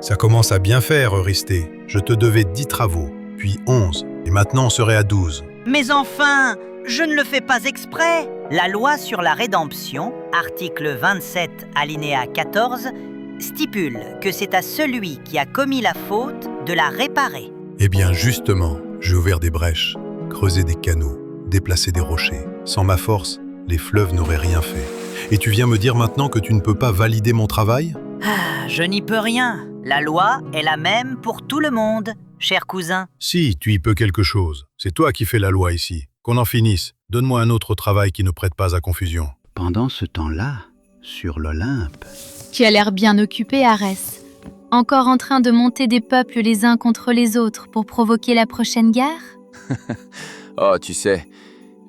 Ça commence à bien faire, Eurysthée. Je te devais 10 travaux, puis 11, et maintenant on serait à 12. Mais enfin, je ne le fais pas exprès. La loi sur la rédemption, article 27, alinéa 14, stipule que c'est à celui qui a commis la faute de la réparer. Eh bien, justement, j'ai ouvert des brèches, creusé des canaux, déplacé des rochers. Sans ma force, les fleuves n'auraient rien fait. Et tu viens me dire maintenant que tu ne peux pas valider mon travail ? Ah, je n'y peux rien. La loi est la même pour tout le monde, cher cousin. Si, tu y peux quelque chose. C'est toi qui fais la loi ici. Qu'on en finisse. Donne-moi un autre travail qui ne prête pas à confusion. Pendant ce temps-là, sur l'Olympe, Tu as l'air bien occupé, Arès. Encore en train de monter des peuples les uns contre les autres pour provoquer la prochaine guerre ? Oh, tu sais,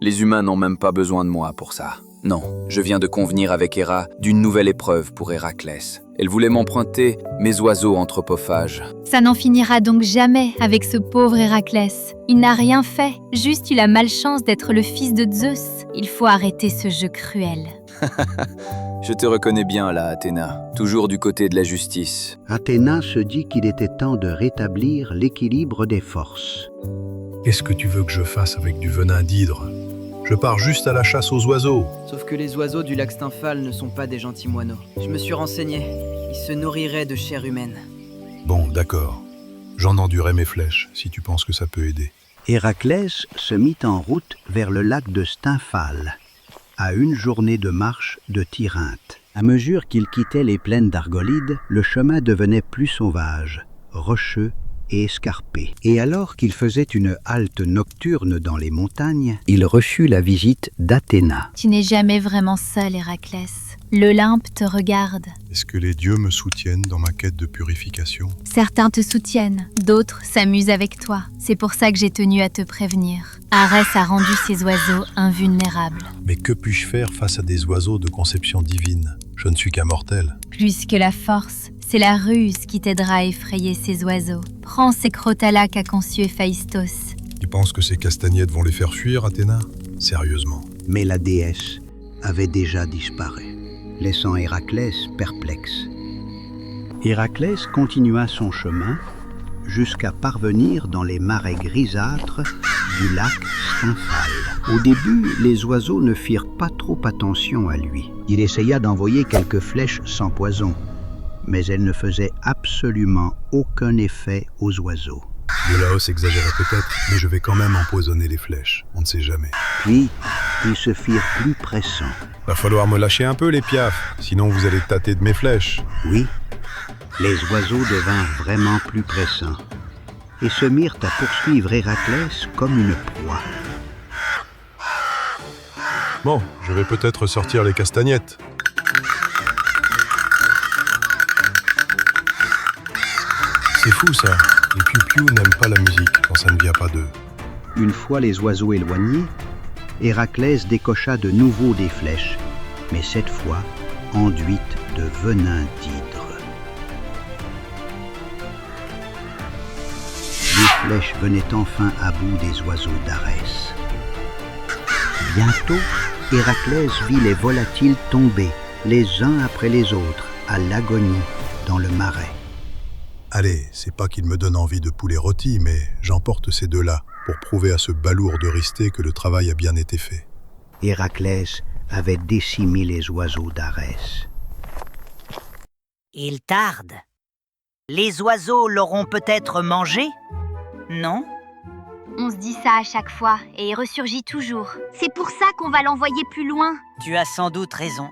les humains n'ont même pas besoin de moi pour ça. Non, je viens de convenir avec Héra d'une nouvelle épreuve pour Héraclès. Elle voulait m'emprunter mes oiseaux anthropophages. Ça n'en finira donc jamais avec ce pauvre Héraclès. Il n'a rien fait, juste eu la malchance d'être le fils de Zeus. Il faut arrêter ce jeu cruel. Je te reconnais bien là, Athéna, toujours du côté de la justice. Athéna se dit qu'il était temps de rétablir l'équilibre des forces. Qu'est-ce que tu veux que je fasse avec du venin d'hydre ? Je pars juste à la chasse aux oiseaux. Sauf que les oiseaux du lac Stymphale ne sont pas des gentils moineaux. Je me suis renseigné. Ils se nourriraient de chair humaine. Bon, d'accord. J'en endurerai mes flèches, si tu penses que ça peut aider. Héraclès se mit en route vers le lac de Stymphale, à une journée de marche de Tirynthe. À mesure qu'il quittait les plaines d'Argolide, le chemin devenait plus sauvage, rocheux et escarpé. Et alors qu'il faisait une halte nocturne dans les montagnes, il reçut la visite d'Athéna. Tu n'es jamais vraiment seul, Héraclès. L'Olympe te regarde. Est-ce que les dieux me soutiennent dans ma quête de purification ? Certains te soutiennent, d'autres s'amusent avec toi. C'est pour ça que j'ai tenu à te prévenir. Arès a rendu ses oiseaux invulnérables. Mais que puis-je faire face à des oiseaux de conception divine ? Je ne suis qu'un mortel. Plus que la force, c'est la ruse qui t'aidera à effrayer ces oiseaux. Prends ces crotala qu'a conçu Héphaïstos. Tu penses que ces castagnettes vont les faire fuir, Athéna ? Sérieusement. Mais la déesse avait déjà disparu, laissant Héraclès perplexe. Héraclès continua son chemin jusqu'à parvenir dans les marais grisâtres du lac Stymphale. Au début, les oiseaux ne firent pas trop attention à lui. Il essaya d'envoyer quelques flèches sans poison, mais elles ne faisaient absolument aucun effet aux oiseaux. Iolaos exagérait peut-être, mais je vais quand même empoisonner les flèches. On ne sait jamais. Puis, ils se firent plus pressants. Va falloir me lâcher un peu, les piafs, sinon vous allez tâter de mes flèches. Oui, les oiseaux devinrent vraiment plus pressants et se mirent à poursuivre Héraclès comme une proie. Bon, je vais peut-être sortir les castagnettes. C'est fou ça, les piou-piou n'aiment pas la musique quand ça ne vient pas d'eux. Une fois les oiseaux éloignés, Héraclès décocha de nouveau des flèches, mais cette fois enduites de venin d'hydre. Les flèches venaient enfin à bout des oiseaux d'Arès. Bientôt, Héraclès vit les volatiles tomber, les uns après les autres, à l'agonie, dans le marais. Allez, c'est pas qu'il me donne envie de poulet rôti, mais j'emporte ces deux-là pour prouver à ce balourd d'Eurysthée que le travail a bien été fait. Héraclès avait décimé les oiseaux d'Arès. Il tarde. Les oiseaux l'auront peut-être mangé ? Non ? On se dit ça à chaque fois et il ressurgit toujours. C'est pour ça qu'on va l'envoyer plus loin. Tu as sans doute raison.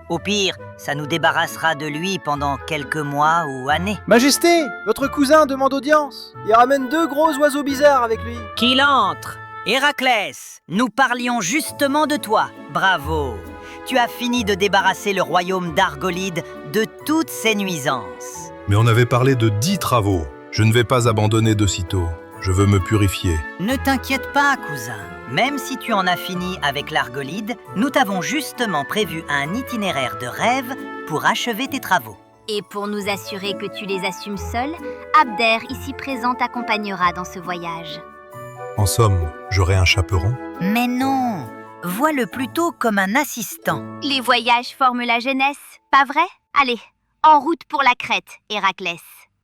Au pire, ça nous débarrassera de lui pendant quelques mois ou années. Majesté, votre cousin demande audience. Il ramène 2 gros oiseaux bizarres avec lui. Qu'il entre ! Héraclès, nous parlions justement de toi. Bravo ! Tu as fini de débarrasser le royaume d'Argolide de toutes ses nuisances. Mais on avait parlé de 10 travaux. Je ne vais pas abandonner de sitôt. Je veux me purifier. Ne t'inquiète pas, cousin. Même si tu en as fini avec l'Argolide, nous t'avons justement prévu un itinéraire de rêve pour achever tes travaux. Et pour nous assurer que tu les assumes seul, Abder, ici présent, t'accompagnera dans ce voyage. En somme, j'aurai un chaperon ? Mais non, vois-le plutôt comme un assistant. Les voyages forment la jeunesse, pas vrai ? Allez, en route pour la Crète, Héraclès.